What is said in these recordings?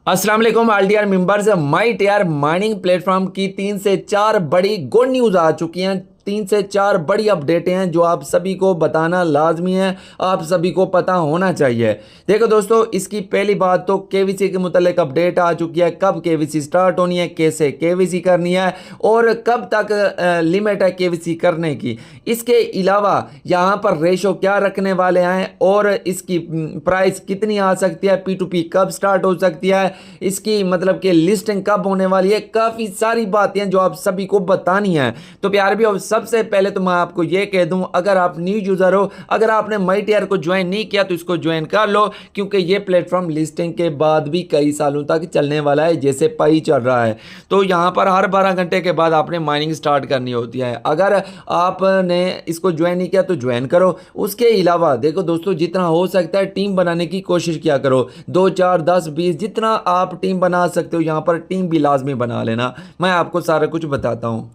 अस्सलाम वालेकुम RTR members. माई TR mining platform की 3 से 4 बड़ी गुड न्यूज़ आ चुकी हैं। 3 से 4 बड़ी अपडेटें हैं जो आप सभी को बताना लाजमी है, आप सभी को पता होना चाहिए। देखो दोस्तों, इसकी पहली बात तो केवीसी के मुतालिक अपडेट आ चुकी है। कब केवीसी स्टार्ट होनी है, कैसे केवीसी करनी है और कब तक लिमिट है केवीसी करने की। इसके अलावा यहाँ पर रेशो क्या रखने वाले हैं और इसकी प्राइस कितनी आ सकती है, P2P कब स्टार्ट हो सकती है, इसकी मतलब कि लिस्टिंग कब होने वाली है। काफ़ी सारी बातें हैं जो आप सभी को बतानी है। तो प्यार भी, सबसे पहले तो मैं आपको ये कह दूं, अगर आप न्यू यूज़र हो, अगर आपने माई टीआर को ज्वाइन नहीं किया तो इसको ज्वाइन कर लो, क्योंकि ये प्लेटफॉर्म लिस्टिंग के बाद भी कई सालों तक चलने वाला है, जैसे पाई चल रहा है। तो यहाँ पर हर 12 घंटे के बाद आपने माइनिंग स्टार्ट करनी होती है। अगर आपने इसको ज्वाइन नहीं किया तो ज्वाइन करो। उसके अलावा देखो दोस्तों, जितना हो सकता है टीम बनाने की कोशिश किया करो। 2 4 10 20 जितना आप टीम बना सकते हो, यहाँ पर टीम भी लाजमी बना लेना। मैं आपको सारा कुछ बताता हूँ।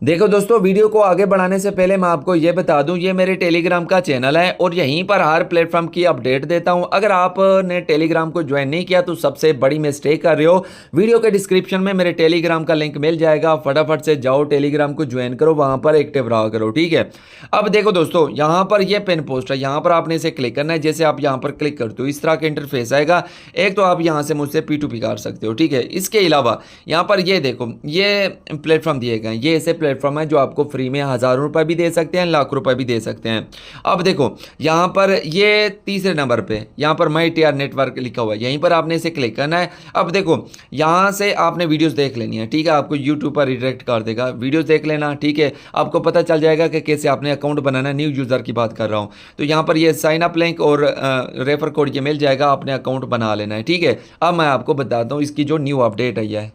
देखो दोस्तों, वीडियो को आगे बढ़ाने से पहले मैं आपको ये बता दूं, ये मेरे टेलीग्राम का चैनल है और यहीं पर हर प्लेटफॉर्म की अपडेट देता हूं। अगर आपने टेलीग्राम को ज्वाइन नहीं किया तो सबसे बड़ी मिस्टेक कर रहे हो। वीडियो के डिस्क्रिप्शन में मेरे टेलीग्राम का लिंक मिल जाएगा, फटाफट से जाओ टेलीग्राम को ज्वाइन करो, वहां पर एक्टिव रहा करो, ठीक है। अब देखो दोस्तों, यहाँ पर यह पिन पोस्ट है, यहाँ पर आपने इसे क्लिक करना है। जैसे आप यहाँ पर क्लिक करते हो इस तरह का इंटरफेस आएगा। एक तो आप यहाँ से मुझसे P2P कर सकते हो, ठीक है। इसके अलावा यहाँ पर ये देखो, ये प्लेटफॉर्म दिए गए, ये ऐसे प्लेटफॉर्म है जो आपको फ्री में हज़ारों रुपए भी दे सकते हैं, लाख रुपए भी दे सकते हैं। अब देखो यहाँ पर ये तीसरे नंबर पे यहाँ पर माई टीआर नेटवर्क लिखा हुआ है, यहीं पर आपने इसे क्लिक करना है। अब देखो यहाँ से आपने वीडियोस देख लेनी है, ठीक है। आपको यूट्यूब पर रिडायरेक्ट कर देगा, वीडियोस देख लेना, ठीक है। आपको पता चल जाएगा कि कैसे आपने अकाउंट बनाना है। न्यू यूज़र की बात कर रहा हूँ तो यहाँ पर ये साइन अप लिंक और रेफर कोड ये मिल जाएगा, आपने अकाउंट बना लेना है, ठीक है। अब मैं आपको बताता हूँ इसकी जो न्यू अपडेट आई है।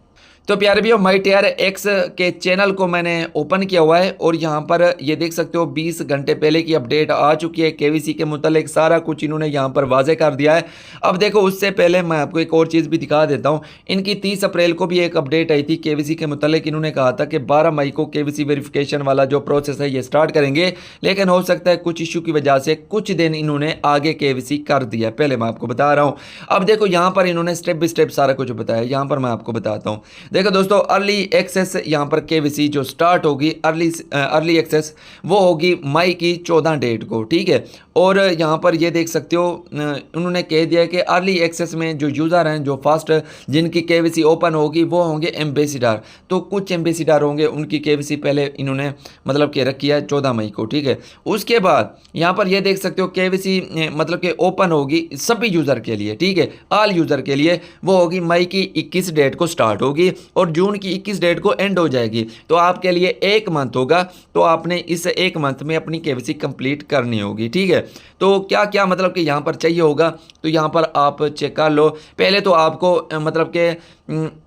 तो प्यारे भैया, माई टीआर एक्स के चैनल को मैंने ओपन किया हुआ है और यहाँ पर ये देख सकते हो 20 घंटे पहले की अपडेट आ चुकी है। केवीसी के मुतालिक सारा कुछ इन्होंने यहाँ पर वाजे कर दिया है। अब देखो, उससे पहले मैं आपको एक और चीज़ भी दिखा देता हूँ। इनकी 30 अप्रैल को भी एक अपडेट आई थी केवीसी के मुतालिक। इन्होंने कहा था कि 12 मई को केवीसी वेरिफिकेशन वाला जो प्रोसेस है ये स्टार्ट करेंगे, लेकिन हो सकता है कुछ इशू की वजह से कुछ दिन इन्होंने आगे केवीसी कर दिया। पहले मैं आपको बता रहा हूँ। अब देखो यहाँ पर इन्होंने स्टेप बाय स्टेप सारा कुछ बताया, यहाँ पर मैं आपको बताता हूँ। देखो दोस्तों, अर्ली एक्सेस यहाँ पर केवीसी जो स्टार्ट होगी, अर्ली एक्सेस वो होगी मई की 14 डेट को, ठीक है। और यहाँ पर ये देख सकते हो उन्होंने कह दिया कि अर्ली एक्सेस में जो यूज़र हैं, जो फर्स्ट जिनकी केवीसी ओपन होगी वो होंगे एम्बेसडर। तो कुछ एम्बेसडर होंगे, उनकी केवीसी पहले इन्होंने मतलब कि रखी है 14 मई को, ठीक है। उसके बाद यहाँ पर ये देख सकते हो केवीसी मतलब कि ओपन होगी सभी यूज़र के लिए, ठीक है, ऑल यूज़र के लिए। वो होगी मई की 21 डेट को स्टार्ट होगी और जून की 21 डेट को एंड हो जाएगी। तो आपके लिए 1 मंथ होगा, तो आपने इस 1 मंथ में अपनी केवीसी कंप्लीट करनी होगी, ठीक है। तो क्या क्या मतलब कि यहाँ पर चाहिए होगा, तो यहाँ पर आप चेक कर लो। पहले तो आपको मतलब कि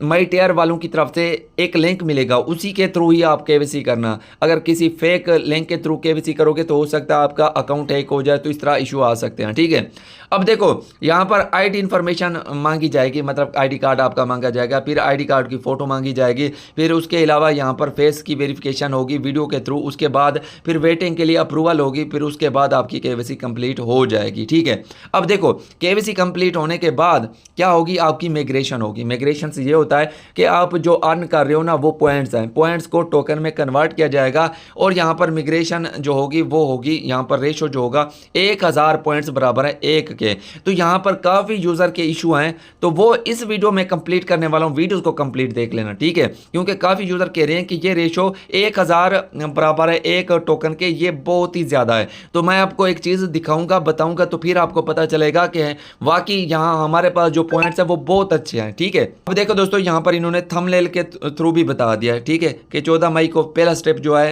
माई टीआर वालों की तरफ से एक लिंक मिलेगा, उसी के थ्रू ही आप केवीसी करना। अगर किसी फेक लिंक के थ्रू केवीसी करोगे तो हो सकता है आपका अकाउंट हैक हो जाए, तो इस तरह इशू आ सकते हैं, ठीक है। अब देखो यहाँ पर आईडी इन्फॉर्मेशन मांगी जाएगी, मतलब आईडी कार्ड आपका मांगा जाएगा, फिर आईडी कार्ड की फ़ोटो मांगी जाएगी, फिर उसके अलावा यहाँ पर फेस की वेरिफिकेशन होगी वीडियो के थ्रू। उसके बाद फिर वेटिंग के लिए अप्रूवल होगी, फिर उसके बाद आपकी केवीसी कंप्लीट हो जाएगी, ठीक है। अब देखो केवीसी कंप्लीट होने के बाद क्या होगी, आपकी माइग्रेशन होगी। माइग्रेशन से ये होता है कि आप जो अर्न कर रहे हो ना, वो पॉइंट्स हैं, पॉइंट्स को टोकन में कन्वर्ट किया जाएगा और यहाँ पर माइग्रेशन जो होगी वो होगी, यहाँ पर रेशो जो होगा 1000 पॉइंट्स बराबर है 1 के। तो यहाँ पर काफ़ी यूज़र के इशू हैं, तो वो इस वीडियो में कंप्लीट करने वाला हूँ, वीडियोस को कंप्लीट देख लेना, ठीक है। क्योंकि काफ़ी यूज़र कह रहे हैं कि ये रेशो 1000 बराबर है 1 टोकन के, ये बहुत ही ज़्यादा है। तो मैं आपको एक चीज़ दिखाऊंगा, बताऊंगा, तो फिर आपको पता चलेगा कि वाकई यहाँ हमारे पास जो पॉइंट्स है वो बहुत अच्छे हैं, ठीक है। अब देखो दोस्तों, यहाँ पर इन्होंने थंबनेल के थ्रू भी बता दिया है, ठीक है, कि 14 मई को पहला स्टेप जो है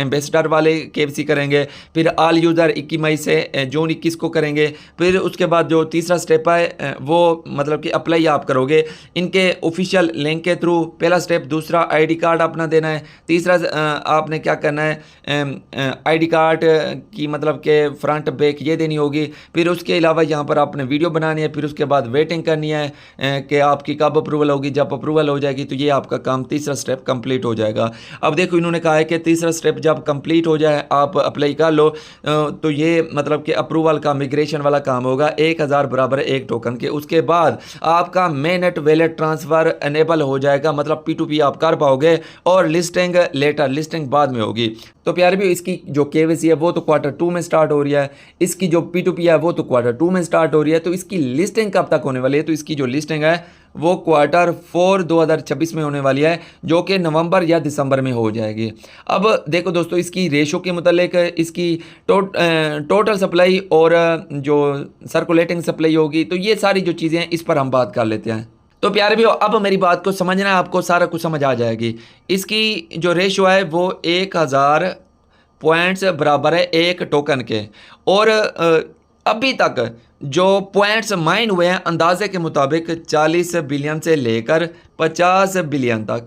एम्बेसडर वाले केवीसी करेंगे, फिर ऑल यूज़र 21 मई से जून 21 को करेंगे, फिर उसके बाद जो तीसरा स्टेप है वो मतलब कि अप्लाई आप करोगे इनके ऑफिशियल लिंक के थ्रू, पहला स्टेप। दूसरा आईडी कार्ड अपना देना है। तीसरा आपने क्या करना है, आईडी कार्ड की मतलब के फ्रंट बैक ये देनी होगी। फिर उसके अलावा यहाँ पर आपने वीडियो बनानी है, फिर उसके बाद वेटिंग करनी है कि आपकी कब अप्रूवल होगी, जब अप्रूवल हो जाएगी तो ये आपका काम तीसरा स्टेप कंप्लीट हो जाएगा। अब देखो इन्होंने कहा है कि तीसरा स्टेप जब कंप्लीट हो जाए आप अप्लाई कर लो तो ये मतलब कि अप्रूवल का मिग्रेशन वाला काम होगा 1000 बराबर 1 टोकन के। उसके बाद आपका मेनेट वैलेट ट्रांसफ़र एनेबल हो जाएगा, मतलब P2P आप कर पाओगे और लिस्टिंग लेटर, लिस्टिंग बाद में होगी। तो प्यारे भी इसकी जो KYC है वो तो Q2 में स्टार्ट हो रही है, इसकी जो P2P है वो तो Q2 में स्टार्ट हो रही है। तो इसकी लिस्टिंग कब तक होने वाली है? तो इसकी जो लिस्टिंग है वो Q4 2026 में होने वाली है, जो कि नवंबर या दिसंबर में हो जाएगी। अब देखो दोस्तों इसकी रेशो के मुतालिक इसकी टोटल सप्लाई और जो सर्कुलेटिंग सप्लाई होगी, तो ये सारी जो चीज़ें हैं इस पर हम बात कर लेते हैं। तो प्यारे भी अब मेरी बात को समझना है, आपको सारा कुछ समझ आ जाएगी। इसकी जो रेशो है वो 1000 पॉइंट्स बराबर है 1 टोकन के। और अभी तक जो पॉइंट्स माइन हुए हैं अंदाजे के मुताबिक 40 बिलियन से लेकर 50 बिलियन तक,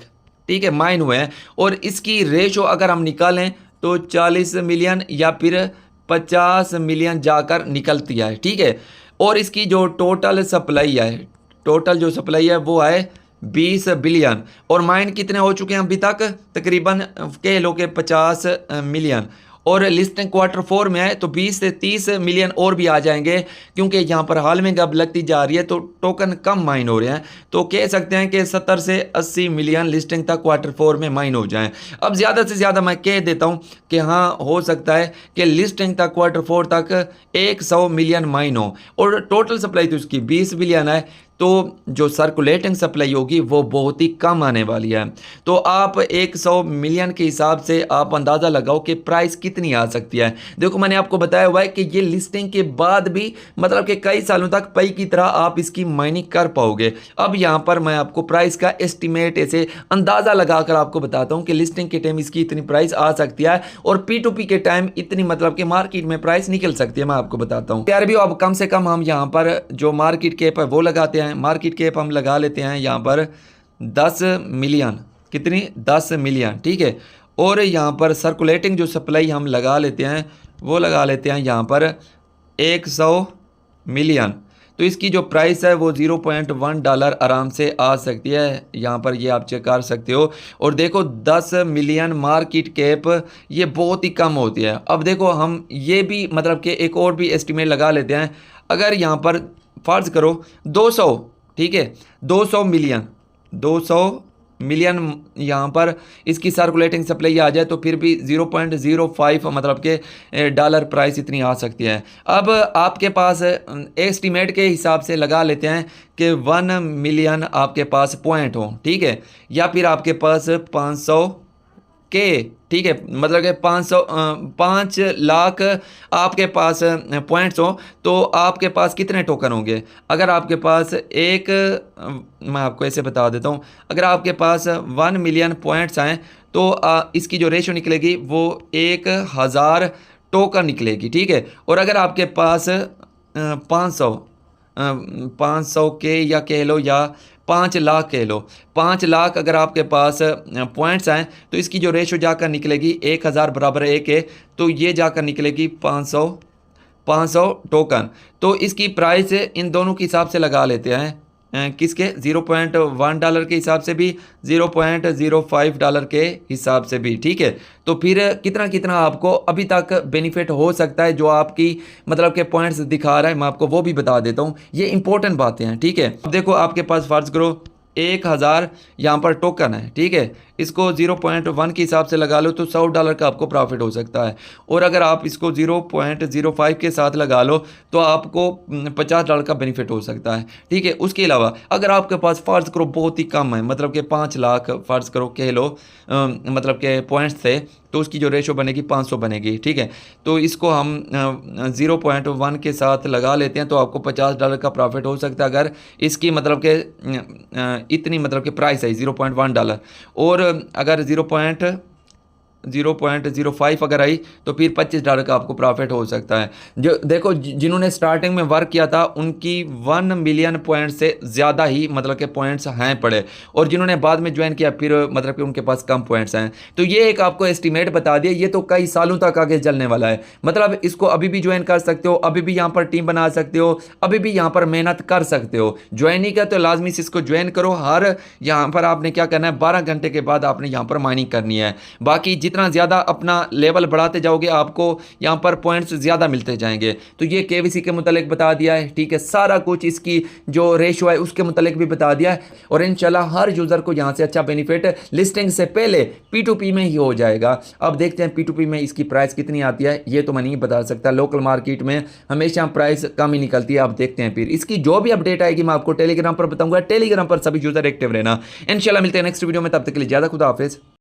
ठीक है, माइन हुए हैं। और इसकी रेशो अगर हम निकालें तो 40 मिलियन या फिर 50 मिलियन जाकर निकलती है, ठीक है। और इसकी जो टोटल सप्लाई है, टोटल जो सप्लाई है वो है 20 बिलियन। और माइन कितने हो चुके हैं अभी तक? तकरीबन कह लो के 50 मिलियन। और लिस्टिंग Q4 में है तो 20 से 30 मिलियन और भी आ जाएंगे, क्योंकि यहाँ पर हाल में अब लगती जा रही है तो टोकन कम माइन हो रहे हैं। तो कह सकते हैं कि 70 से 80 मिलियन लिस्टिंग तक Q4 में माइन हो जाएं। अब ज़्यादा से ज़्यादा मैं कह देता हूँ कि हाँ हो सकता है कि लिस्टिंग तक Q4 तक 100 मिलियन माइन हो। और टोटल सप्लाई तो उसकी 20 बिलियन है, तो जो सर्कुलेटिंग सप्लाई होगी वो बहुत ही कम आने वाली है। तो आप 100 मिलियन के हिसाब से आप अंदाज़ा लगाओ कि प्राइस कितनी आ सकती है। देखो मैंने आपको बताया हुआ है कि ये लिस्टिंग के बाद भी मतलब कि कई सालों तक पई की तरह आप इसकी माइनिंग कर पाओगे। अब यहाँ पर मैं आपको प्राइस का एस्टिमेट ऐसे अंदाज़ा लगाकर आपको बताता हूँ कि लिस्टिंग के टाइम इसकी इतनी प्राइस आ सकती है और P2P के टाइम इतनी मतलब कि मार्केट में प्राइस निकल सकती है। मैं आपको बताता हूँ यार भी। अब कम से कम हम यहाँ पर जो मार्केट कैप है वो लगाते हैं। मार्केट कैप हम लगा लेते हैं यहाँ पर 10 मिलियन। कितनी? 10 मिलियन, ठीक है। और यहाँ पर सर्कुलेटिंग जो सप्लाई हम लगा लेते हैं वो लगा लेते हैं यहाँ पर 100 मिलियन। तो इसकी जो प्राइस है वो $0.1 आराम से आ सकती है। यहाँ पर ये आप चेक कर सकते हो। और देखो 10 मिलियन मार्केट कैप ये बहुत ही कम होती है। अब देखो हम ये भी मतलब कि एक और भी एस्टिमेट लगा लेते हैं। अगर यहाँ पर फर्ज करो 200, ठीक है, 200 मिलियन यहाँ पर इसकी सर्कुलेटिंग सप्लाई आ जाए तो फिर भी 0.05 मतलब के डॉलर प्राइस इतनी आ सकती है। अब आपके पास एस्टिमेट के हिसाब से लगा लेते हैं कि 1 मिलियन आपके पास पॉइंट हो, ठीक है, या फिर आपके पास 500 के, ठीक है, मतलब कि 5 लाख आपके पास पॉइंट्स हो तो आपके पास कितने टोकन होंगे? अगर आपके पास मैं आपको ऐसे बता देता हूँ, अगर आपके पास 1 मिलियन पॉइंट्स आएँ तो इसकी जो रेशो निकलेगी वो 1000 टोकन निकलेगी, ठीक है। और अगर आपके पास 500 के या कह लो या 5 लाख कह लो, 5 लाख अगर आपके पास पॉइंट्स आएँ तो इसकी जो रेशो जाकर निकलेगी 1000 बराबर 1 है, तो ये जाकर निकलेगी 500 टोकन। तो इसकी प्राइस इन दोनों के हिसाब से लगा लेते हैं। किसके? $0.1 के हिसाब से भी, $0.05 के हिसाब से भी, ठीक है। तो फिर कितना कितना आपको अभी तक बेनिफिट हो सकता है जो आपकी मतलब के पॉइंट्स दिखा रहा है, मैं आपको वो भी बता देता हूँ। ये इंपॉर्टेंट बातें हैं, ठीक है। अब देखो आपके पास फर्ज करो 1000 यहाँ पर टोकन है, ठीक है, इसको 0.1 के हिसाब से लगा लो तो $100 का आपको प्रॉफिट हो सकता है। और अगर आप इसको 0.05 के साथ लगा लो तो आपको $50 का बेनिफिट हो सकता है, ठीक है। उसके अलावा अगर आपके पास फ़र्ज़ करो बहुत ही कम है, मतलब कि 5 लाख फ़र्ज़ करो कह लो मतलब के पॉइंट्स थे, तो उसकी जो रेशो बनेगी 500 बनेगी, ठीक है। तो इसको हम 0.1 के साथ लगा लेते हैं तो आपको $50 का प्रॉफिट हो सकता है अगर इसकी मतलब के इतनी मतलब कि प्राइस है $0.1। और अगर 0.05 अगर आई तो फिर $25 का आपको प्रॉफिट हो सकता है। जो देखो जिन्होंने स्टार्टिंग में वर्क किया था उनकी 1 मिलियन पॉइंट से ज़्यादा ही मतलब के पॉइंट्स हैं पड़े, और जिन्होंने बाद में ज्वाइन किया फिर मतलब कि उनके पास कम पॉइंट्स हैं। तो ये एक आपको एस्टिमेट बता दिया, ये तो कई सालों तक आगे चलने वाला है। मतलब इसको अभी भी ज्वाइन कर सकते हो, अभी भी यहाँ पर टीम बना सकते हो, अभी भी यहाँ पर मेहनत कर सकते हो। ज्वाइन नहीं किया तो लाजमी से इसको ज्वाइन करो। हर यहाँ पर आपने क्या करना है, 12 घंटे के बाद आपने यहाँ पर माइनिंग करनी है। बाकी जितना ज़्यादा अपना लेवल बढ़ाते जाओगे आपको यहाँ पर पॉइंट्स ज़्यादा मिलते जाएंगे। तो ये केवीसी के मुतालिक बता दिया है, ठीक है। सारा कुछ इसकी जो रेशो है उसके मुतालिक भी बता दिया है, और इंशाल्लाह हर यूज़र को यहाँ से अच्छा बेनिफिट लिस्टिंग से पहले P2P में ही हो जाएगा। अब देखते हैं P2P में इसकी प्राइस कितनी आती है, ये तो मैं नहीं बता सकता। लोकल मार्केट में हमेशा प्राइस कम ही निकलती है। अब देखते हैं फिर इसकी जो भी अपडेट आएगी मैं आपको टेलीग्राम पर बताऊंगा। टेलीग्राम पर सभी यूज़र एक्टिव रहना। इंशाल्लाह मिलते हैं नेक्स्ट वीडियो में, तब तक के लिए ज़्यादा खुदा हाफिज़।